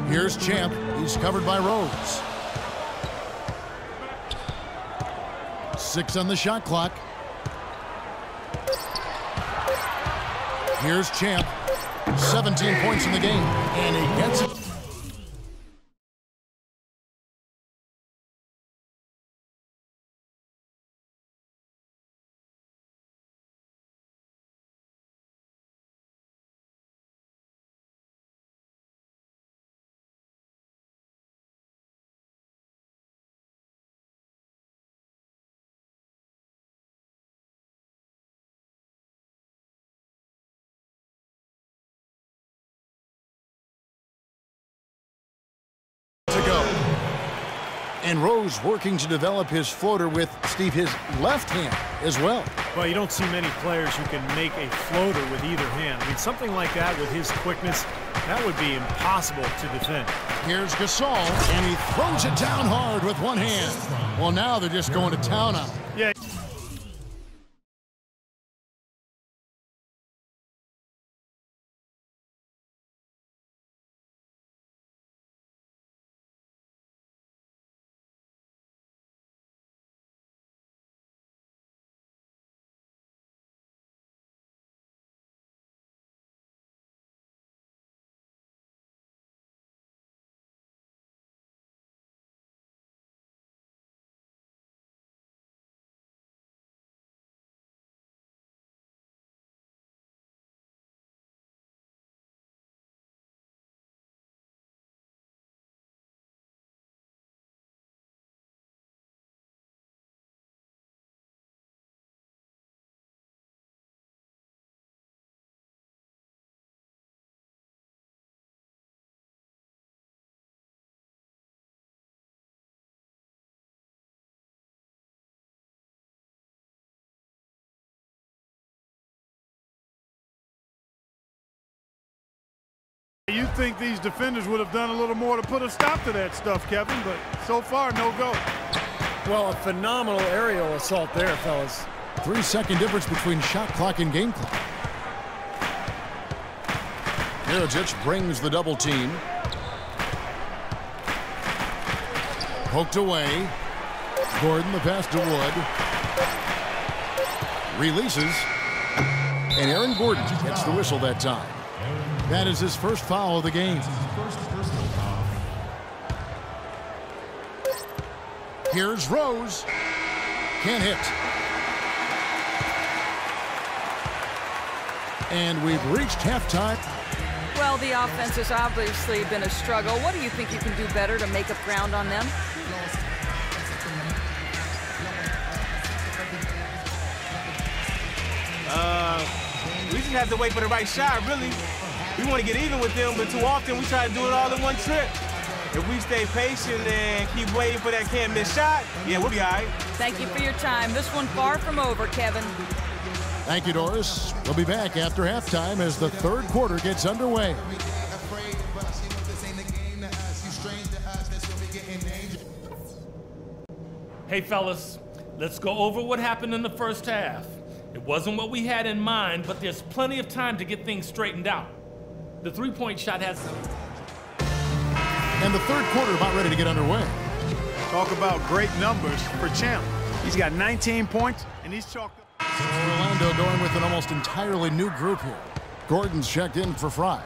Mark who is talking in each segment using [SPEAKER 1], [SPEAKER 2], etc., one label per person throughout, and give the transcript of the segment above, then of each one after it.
[SPEAKER 1] Here's Champ. He's covered by Rose. 6 on the shot clock. Here's Champ. 17 points in the game. And he gets it. To go. And Rose working to develop his floater with, Steve, his left hand as well.
[SPEAKER 2] Well, you don't see many players who can make a floater with either hand. I mean, something like that with his quickness, that would be impossible to defend.
[SPEAKER 1] Here's Gasol, and he throws it down hard with one hand. Well, now they're just going to town on him.
[SPEAKER 2] Yeah.
[SPEAKER 3] You'd think these defenders would have done a little more to put a stop to that stuff, Kevin, but so far, no go.
[SPEAKER 2] Well, a phenomenal aerial assault there, fellas.
[SPEAKER 1] 3-second difference between shot clock and game clock. Mirotic brings the double team. Poked away. Gordon, the pass to Wood. Releases. And Aaron Gordon gets the whistle that time. That is his first foul of the game. Here's Rose. Can't hit. And we've reached halftime.
[SPEAKER 4] Well, the offense has obviously been a struggle. What do you think you can do better to make up ground on them?
[SPEAKER 5] We just have to wait for the right shot, really. We want to get even with them, but too often we try to do it all in one trip. If we stay patient and keep waiting for that can't-miss shot, yeah, we'll be all right.
[SPEAKER 4] Thank you for your time. This one far from over, Kevin.
[SPEAKER 1] Thank you, Doris. We'll be back after halftime as the third quarter gets underway.
[SPEAKER 6] Hey, fellas, let's go over what happened in the first half. It wasn't what we had in mind, but there's plenty of time to get things straightened out. The three-point shot has...
[SPEAKER 1] And the third quarter about ready to get underway.
[SPEAKER 3] Talk about great numbers for Champ. He's got 19 points, and he's chalked up.
[SPEAKER 1] Orlando going with an almost entirely new group here. Gordon's checked in for Fry.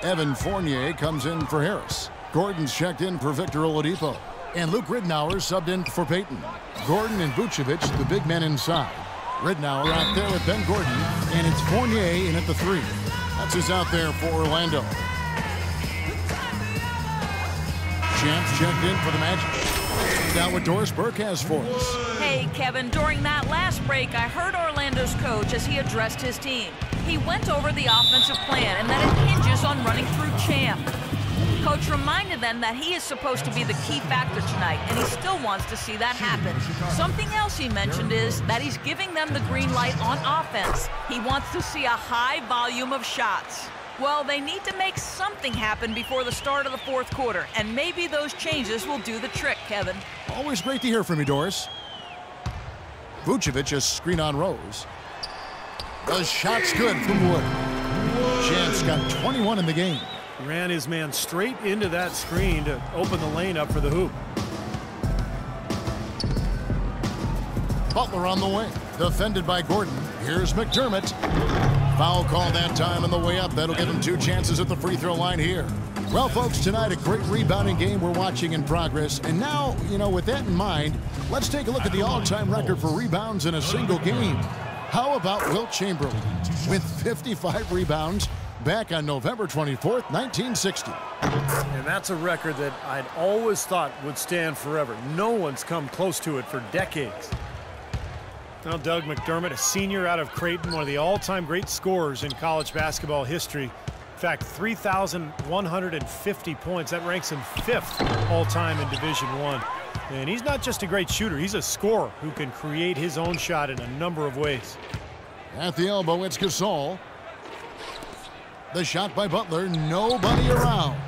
[SPEAKER 1] Evan Fournier comes in for Harris. Gordon's checked in for Victor Oladipo. And Luke Ridnour subbed in for Payton. Gordon and Vucevic, the big men inside. Ridnour out there with Ben Gordon, and it's Fournier in at the 3. That's who's out there for Orlando. Champs checked in for the Magic. Now what Doris Burke has for us.
[SPEAKER 4] Hey, Kevin, during that last break, I heard Orlando's coach as he addressed his team. He went over the offensive plan and that it hinges on running through Champ. Coach reminded them that he is supposed to be the key factor tonight, and he still wants to see that happen. Something else he mentioned is that he's giving them the green light on offense. He wants to see a high volume of shots. Well, they need to make something happen before the start of the fourth quarter, and maybe those changes will do the trick, Kevin.
[SPEAKER 1] Always great to hear from you, Doris. Vucevic, a screen on Rose. The shot's good from Wood. Champ's got 21 in the game.
[SPEAKER 2] Ran his man straight into that screen to open the lane up for the hoop.
[SPEAKER 1] Butler on the wing, defended by Gordon. Here's McDermott. Foul call that time on the way up. That'll give him 2 chances at the free throw line here. Well, folks, tonight a great rebounding game we're watching in progress. And now, with that in mind, let's take a look at the all-time record for rebounds in a single game. How about Wilt Chamberlain with 55 rebounds back on November 24th, 1960.
[SPEAKER 2] And that's a record that I'd always thought would stand forever. No one's come close to it for decades. Now Doug McDermott, a senior out of Creighton, one of the all-time great scorers in college basketball history. In fact, 3,150 points. That ranks him 5th all-time in Division I. And he's not just a great shooter, he's a scorer who can create his own shot in a number of ways.
[SPEAKER 1] At the elbow, it's Gasol. The shot by Butler, nobody around.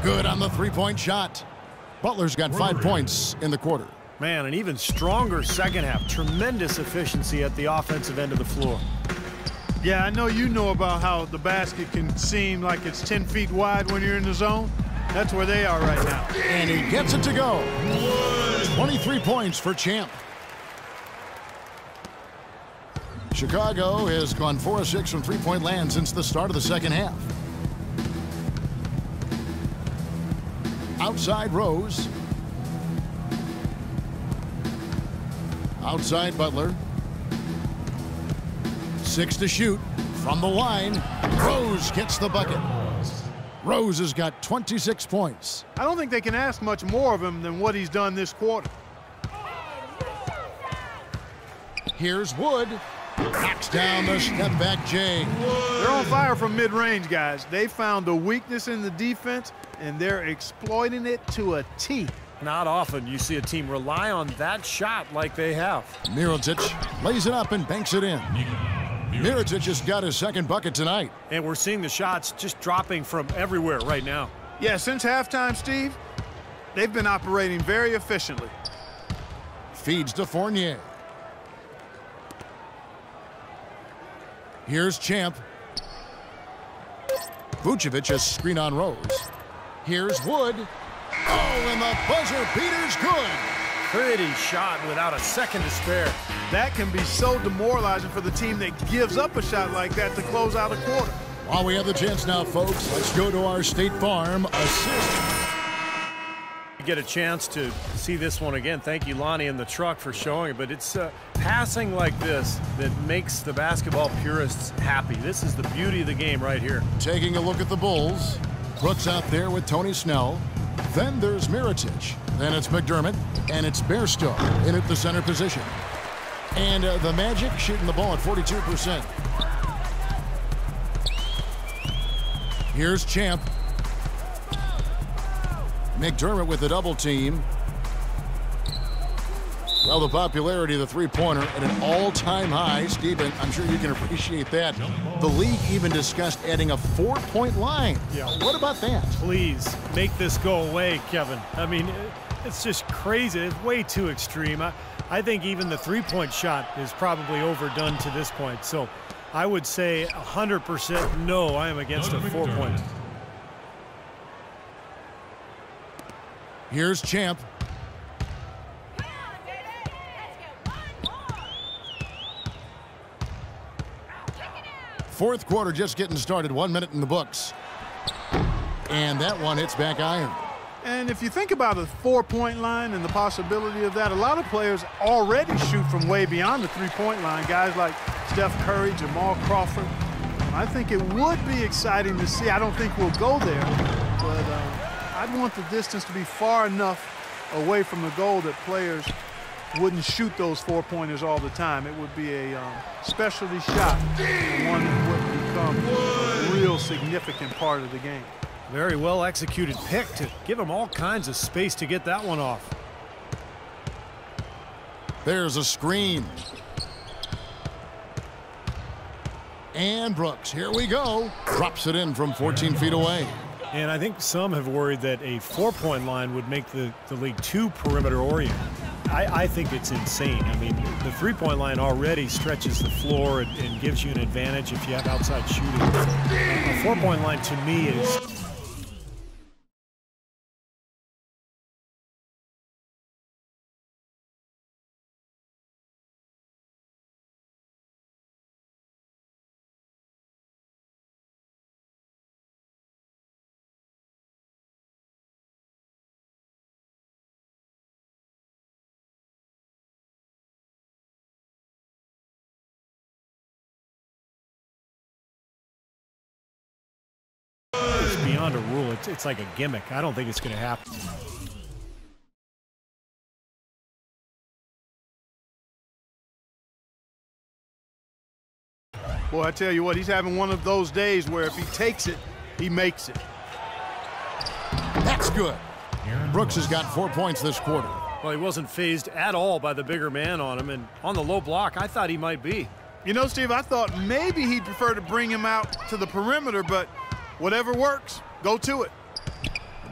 [SPEAKER 1] Good on the three-point shot. Butler's got 5 points in the quarter.
[SPEAKER 2] Man, an even stronger second half. Tremendous efficiency at the offensive end of the floor.
[SPEAKER 3] Yeah, I know you know about how the basket can seem like it's 10 feet wide when you're in the zone. That's where they are right now.
[SPEAKER 1] And he gets it to go. 23 points for Champ. Chicago has gone 4 of 6 from three-point land since the start of the second half. Outside Rose. Outside Butler. 6 to shoot from the line. Rose gets the bucket. Rose has got 26 points.
[SPEAKER 3] I don't think they can ask much more of him than what he's done this quarter.
[SPEAKER 1] Here's Wood. Knocks down the step-back J.
[SPEAKER 3] They're on fire from mid-range, guys. They found a weakness in the defense, and they're exploiting it to a T.
[SPEAKER 2] Not often you see a team rely on that shot like they have.
[SPEAKER 1] Mirotic lays it up and banks it in. Mirotic has got his second bucket tonight.
[SPEAKER 2] And we're seeing the shots just dropping from everywhere right now.
[SPEAKER 3] Yeah, since halftime, Steve, they've been operating very efficiently.
[SPEAKER 1] Feeds to Fournier. Here's Champ. Vucevic has screen on Rose. Here's Wood. Oh, and the buzzer beater's good.
[SPEAKER 2] Pretty shot without a second to spare.
[SPEAKER 3] That can be so demoralizing for the team that gives up a shot like that to close out a quarter.
[SPEAKER 1] While we have the chance now, folks, let's go to our State Farm assist.
[SPEAKER 2] Get a chance to see this one again. Thank you, Lonnie, and the truck for showing it. But it's passing like this that makes the basketball purists happy. This is the beauty of the game right here.
[SPEAKER 1] Taking a look at the Bulls. Brooks out there with Tony Snell. Then there's Mirotic. Then it's McDermott. And it's Bairstow in at the center position. And the Magic shooting the ball at 42%. Here's Champ. McDermott with the double team. Well, the popularity of the three-pointer at an all-time high. Stephen, I'm sure you can appreciate that. The league even discussed adding a 4-point line.
[SPEAKER 2] Yeah.
[SPEAKER 1] What about that?
[SPEAKER 2] Please make this go away, Kevin. I mean, it's just crazy. It's way too extreme. I think even the three-point shot is probably overdone to this point. So I would say 100% no, I am against a 4-point.
[SPEAKER 1] Here's Champ. Fourth quarter just getting started. 1 minute in the books. And that one hits back iron.
[SPEAKER 3] And if you think about a 4-point line and the possibility of that, a lot of players already shoot from way beyond the three-point line. Guys like Steph Curry, Jamal Crawford. I think it would be exciting to see. I don't think we'll go there, but I'd want the distance to be far enough away from the goal that players wouldn't shoot those 4-pointers all the time. It would be a specialty shot, one that would become a real significant part of the game.
[SPEAKER 2] Very well executed pick to give him all kinds of space to get that one off.
[SPEAKER 1] There's a screen. And Brooks, here we go. Drops it in from 14 feet away.
[SPEAKER 2] And I think some have worried that a 4-point line would make the league too perimeter oriented. I think it's insane. I mean, the 3-point line already stretches the floor and gives you an advantage if you have outside shooting. A 4-point line to me is... beyond a rule. It's like a gimmick. I don't think it's going to happen.
[SPEAKER 3] Boy, I tell you what, he's having one of those days where if he takes it, he makes it.
[SPEAKER 1] That's good. Brooks has got 4 points this quarter.
[SPEAKER 2] Well, he wasn't fazed at all by the bigger man on him, and on the low block, I thought he might be.
[SPEAKER 3] You know, Steve, I thought maybe he'd prefer to bring him out to the perimeter, but whatever works, go to it.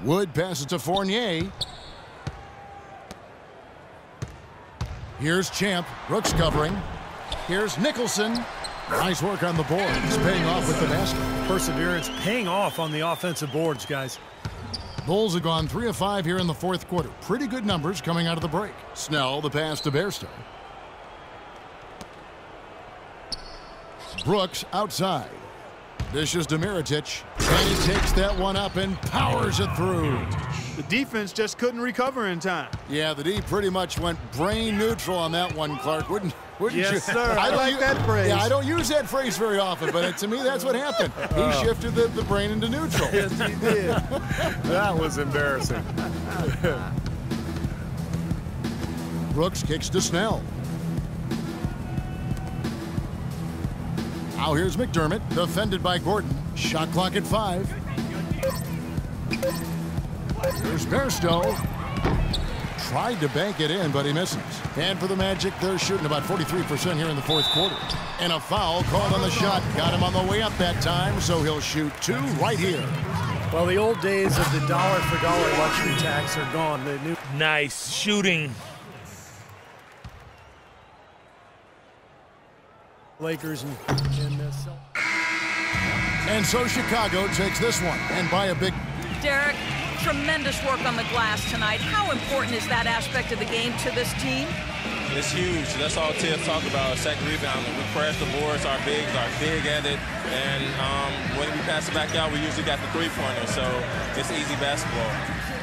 [SPEAKER 1] Wood passes to Fournier. Here's Champ. Brooks covering. Here's Nicholson. Nice work on the boards, paying off with the basket.
[SPEAKER 2] Perseverance paying off on the offensive boards, guys.
[SPEAKER 1] Bulls have gone 3 of 5 here in the fourth quarter. Pretty good numbers coming out of the break. Snell, the pass to Bairstow. Brooks outside. Dishes to Mirotic, and he takes that one up and powers it through.
[SPEAKER 3] The defense just couldn't recover in time.
[SPEAKER 1] Yeah, the D pretty much went brain neutral on that one, Clark. Wouldn't
[SPEAKER 3] yes,
[SPEAKER 1] you?
[SPEAKER 3] Sir. I like that phrase.
[SPEAKER 1] Yeah, I don't use that phrase very often, but to me, that's what happened. He shifted the brain into neutral.
[SPEAKER 3] Yes, he did.
[SPEAKER 2] That was embarrassing.
[SPEAKER 1] Brooks kicks to Snell. Now here's McDermott, defended by Gordon. Shot clock at 5. Here's Bairstow. Tried to bank it in, but he misses. And for the Magic, they're shooting about 43% here in the fourth quarter. And a foul called on the shot. Got him on the way up that time, so he'll shoot 2 right here.
[SPEAKER 2] Well, the old days of the dollar-for-dollar luxury tax are gone. The new
[SPEAKER 6] Nice shooting.
[SPEAKER 2] Lakers
[SPEAKER 1] and so Chicago takes this one, and by a big...
[SPEAKER 4] Derek, tremendous work on the glass tonight. How important is that aspect of the game to this team?
[SPEAKER 5] It's huge. That's all Tibbs talk about, second rebounding. We crash the boards, our bigs are big at it, and when we pass it back out, we usually got the three-pointer, so it's easy basketball.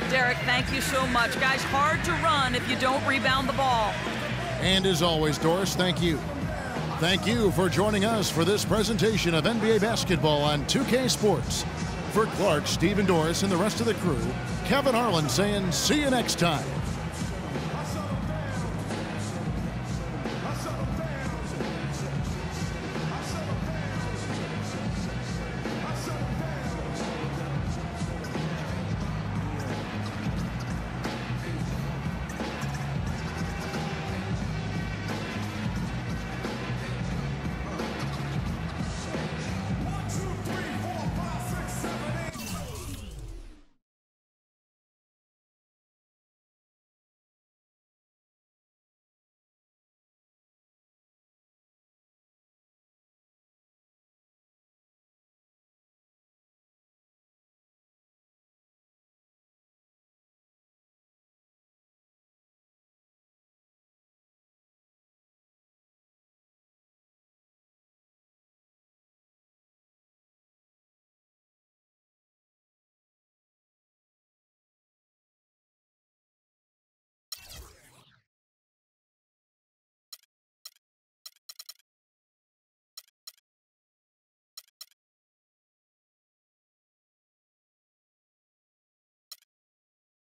[SPEAKER 4] Derek, thank you so much. Guys, hard to run if you don't rebound the ball.
[SPEAKER 1] And as always, Doris, thank you. Thank you for joining us for this presentation of NBA basketball on 2K Sports. For Clark, Steve, and Doris, and the rest of the crew, Kevin Harlan saying see you next time.